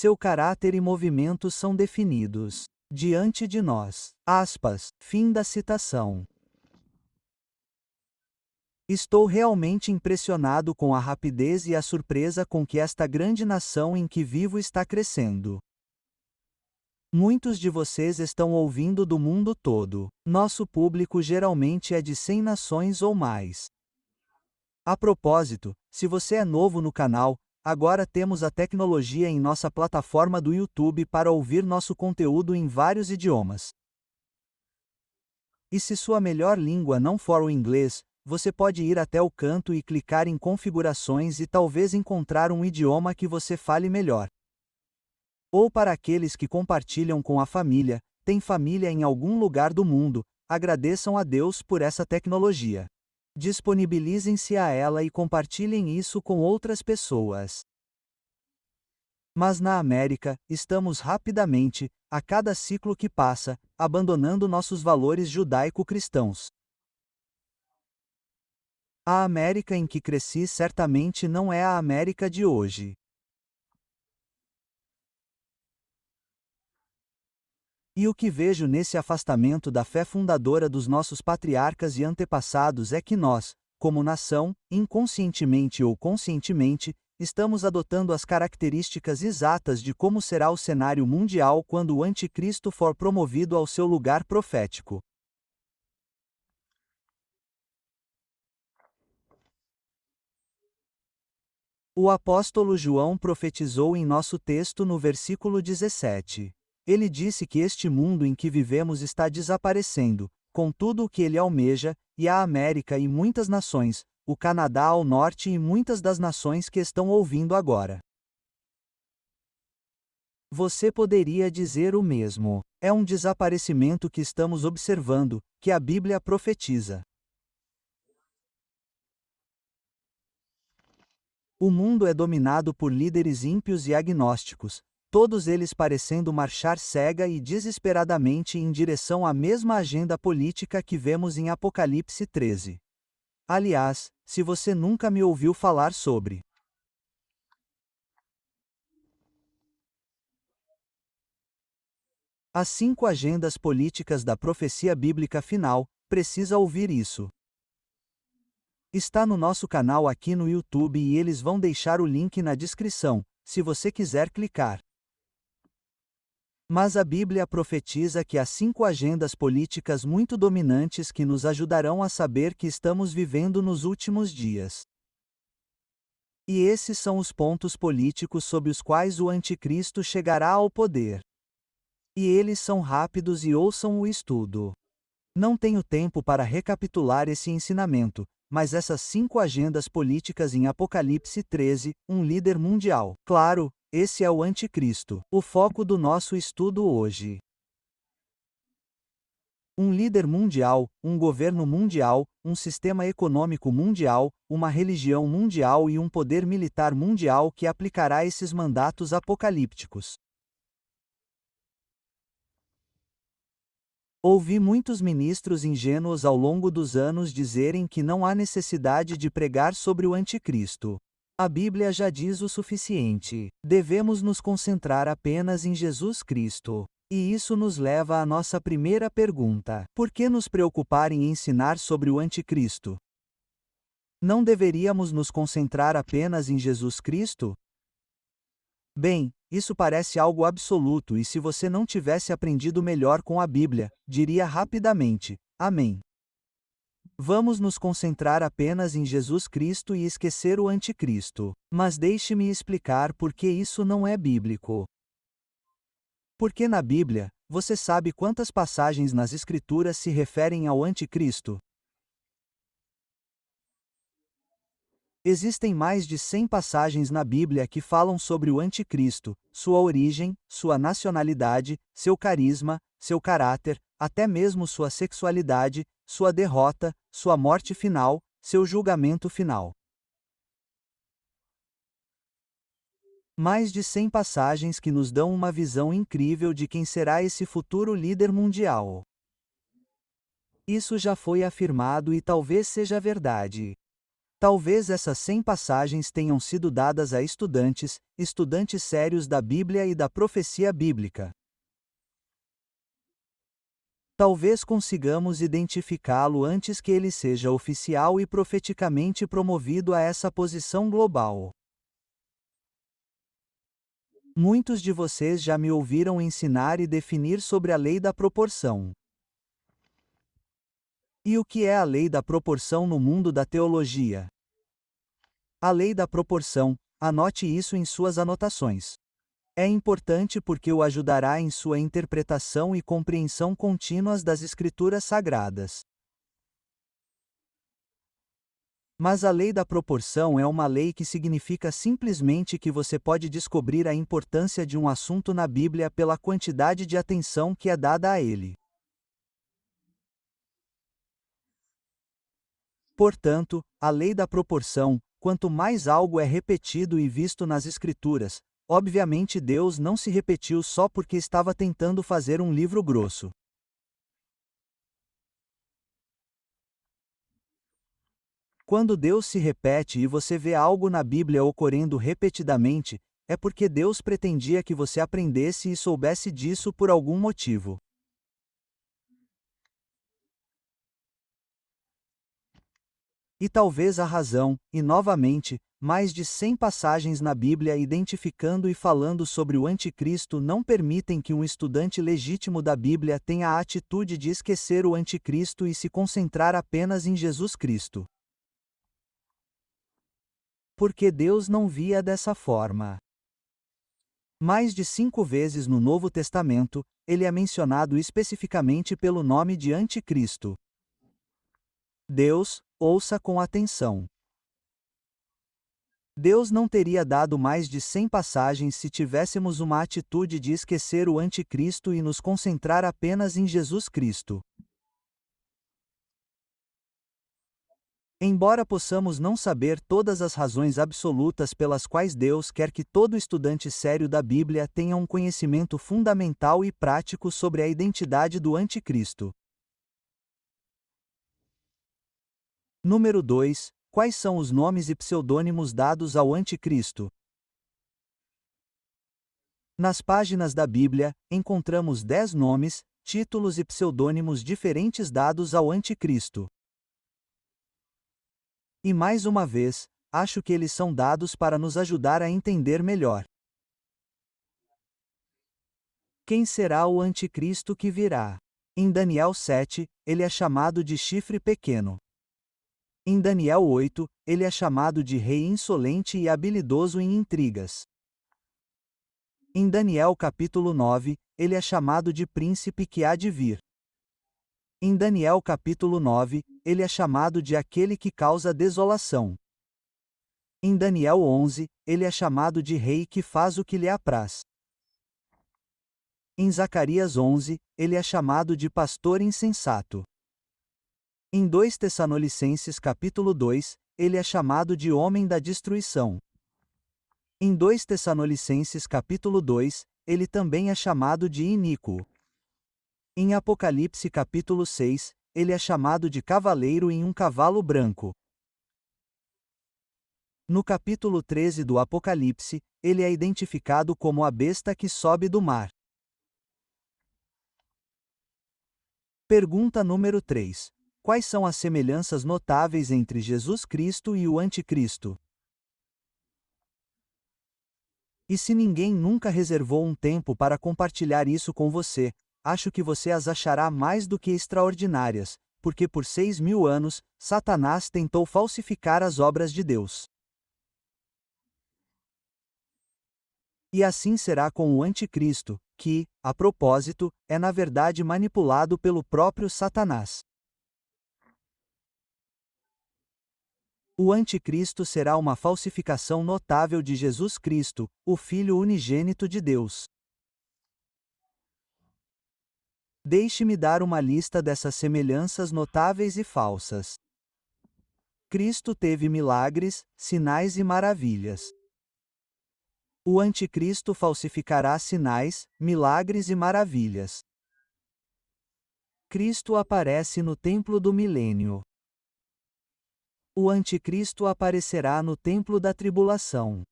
Seu caráter e movimentos são definidos diante de nós. Aspas. Fim da citação. Estou realmente impressionado com a rapidez e a surpresa com que esta grande nação em que vivo está crescendo. Muitos de vocês estão ouvindo do mundo todo. Nosso público geralmente é de 100 nações ou mais. A propósito, se você é novo no canal, agora temos a tecnologia em nossa plataforma do YouTube para ouvir nosso conteúdo em vários idiomas. E se sua melhor língua não for o inglês, você pode ir até o canto e clicar em configurações e talvez encontrar um idioma que você fale melhor. Ou para aqueles que compartilham com a família, tem família em algum lugar do mundo, agradeçam a Deus por essa tecnologia. Disponibilizem-se a ela e compartilhem isso com outras pessoas. Mas na América, estamos rapidamente, a cada ciclo que passa, abandonando nossos valores judaico-cristãos. A América em que cresci certamente não é a América de hoje. E o que vejo nesse afastamento da fé fundadora dos nossos patriarcas e antepassados é que nós, como nação, inconscientemente ou conscientemente, estamos adotando as características exatas de como será o cenário mundial quando o anticristo for promovido ao seu lugar profético. O apóstolo João profetizou em nosso texto no versículo 17. Ele disse que este mundo em que vivemos está desaparecendo, com tudo o que ele almeja, e a América e muitas nações, o Canadá ao norte e muitas das nações que estão ouvindo agora. Você poderia dizer o mesmo. É um desaparecimento que estamos observando, que a Bíblia profetiza. O mundo é dominado por líderes ímpios e agnósticos, todos eles parecendo marchar cega e desesperadamente em direção à mesma agenda política que vemos em Apocalipse 13. Aliás, se você nunca me ouviu falar sobre as 5 agendas políticas da profecia bíblica final, precisa ouvir isso. Está no nosso canal aqui no YouTube e eles vão deixar o link na descrição, se você quiser clicar. Mas a Bíblia profetiza que há 5 agendas políticas muito dominantes que nos ajudarão a saber que estamos vivendo nos últimos dias. E esses são os pontos políticos sob os quais o anticristo chegará ao poder. E eles são rápidos e ouçam o estudo. Não tenho tempo para recapitular esse ensinamento, mas essas 5 agendas políticas em Apocalipse 13, um líder mundial. Claro, esse é o anticristo, o foco do nosso estudo hoje. Um líder mundial, um governo mundial, um sistema econômico mundial, uma religião mundial e um poder militar mundial que aplicará esses mandatos apocalípticos. Ouvi muitos ministros ingênuos ao longo dos anos dizerem que não há necessidade de pregar sobre o anticristo. A Bíblia já diz o suficiente. Devemos nos concentrar apenas em Jesus Cristo. E isso nos leva à nossa primeira pergunta: por que nos preocupar em ensinar sobre o anticristo? Não deveríamos nos concentrar apenas em Jesus Cristo? Bem, isso parece algo absoluto e se você não tivesse aprendido melhor com a Bíblia, diria rapidamente: Amém. Vamos nos concentrar apenas em Jesus Cristo e esquecer o anticristo. Mas deixe-me explicar por que isso não é bíblico. Porque na Bíblia, você sabe quantas passagens nas Escrituras se referem ao anticristo? Existem mais de 100 passagens na Bíblia que falam sobre o anticristo, sua origem, sua nacionalidade, seu carisma, seu caráter, até mesmo sua sexualidade, sua derrota, sua morte final, seu julgamento final. Mais de 100 passagens que nos dão uma visão incrível de quem será esse futuro líder mundial. Isso já foi afirmado e talvez seja verdade. Talvez essas 100 passagens tenham sido dadas a estudantes sérios da Bíblia e da profecia bíblica. Talvez consigamos identificá-lo antes que ele seja oficial e profeticamente promovido a essa posição global. Muitos de vocês já me ouviram ensinar e definir sobre a lei da proporção. E o que é a lei da proporção no mundo da teologia? A lei da proporção, anote isso em suas anotações. É importante porque o ajudará em sua interpretação e compreensão contínuas das Escrituras Sagradas. Mas a lei da proporção é uma lei que significa simplesmente que você pode descobrir a importância de um assunto na Bíblia pela quantidade de atenção que é dada a ele. Portanto, a lei da proporção, quanto mais algo é repetido e visto nas Escrituras, obviamente Deus não se repetiu só porque estava tentando fazer um livro grosso. Quando Deus se repete e você vê algo na Bíblia ocorrendo repetidamente, é porque Deus pretendia que você aprendesse e soubesse disso por algum motivo. E talvez a razão, e novamente, mais de 100 passagens na Bíblia identificando e falando sobre o Anticristo não permitem que um estudante legítimo da Bíblia tenha a atitude de esquecer o Anticristo e se concentrar apenas em Jesus Cristo. Porque Deus não via dessa forma. Mais de 5 vezes no Novo Testamento, ele é mencionado especificamente pelo nome de Anticristo. Deus, ouça com atenção. Deus não teria dado mais de 100 passagens se tivéssemos uma atitude de esquecer o Anticristo e nos concentrar apenas em Jesus Cristo. Embora possamos não saber todas as razões absolutas pelas quais Deus quer que todo estudante sério da Bíblia tenha um conhecimento fundamental e prático sobre a identidade do Anticristo. Número 2. Quais são os nomes e pseudônimos dados ao Anticristo? Nas páginas da Bíblia, encontramos 10 nomes, títulos e pseudônimos diferentes dados ao Anticristo. E mais uma vez, acho que eles são dados para nos ajudar a entender melhor. Quem será o Anticristo que virá? Em Daniel 7, ele é chamado de chifre pequeno. Em Daniel 8, ele é chamado de rei insolente e habilidoso em intrigas. Em Daniel capítulo 9, ele é chamado de príncipe que há de vir. Em Daniel capítulo 9, ele é chamado de aquele que causa desolação. Em Daniel 11, ele é chamado de rei que faz o que lhe apraz. Em Zacarias 11, ele é chamado de pastor insensato. Em 2 Tessalonicenses capítulo 2, ele é chamado de homem da destruição. Em 2 Tessalonicenses capítulo 2, ele também é chamado de iníquo. Em Apocalipse capítulo 6, ele é chamado de cavaleiro em um cavalo branco. No capítulo 13 do Apocalipse, ele é identificado como a besta que sobe do mar. Pergunta número 3. Quais são as semelhanças notáveis entre Jesus Cristo e o Anticristo? E se ninguém nunca reservou um tempo para compartilhar isso com você, acho que você as achará mais do que extraordinárias, porque por 6.000 anos, Satanás tentou falsificar as obras de Deus. E assim será com o Anticristo, que, a propósito, é na verdade manipulado pelo próprio Satanás. O Anticristo será uma falsificação notável de Jesus Cristo, o Filho unigênito de Deus. Deixe-me dar uma lista dessas semelhanças notáveis e falsas. Cristo teve milagres, sinais e maravilhas. O Anticristo falsificará sinais, milagres e maravilhas. Cristo aparece no templo do milênio. O Anticristo aparecerá no templo da tribulação.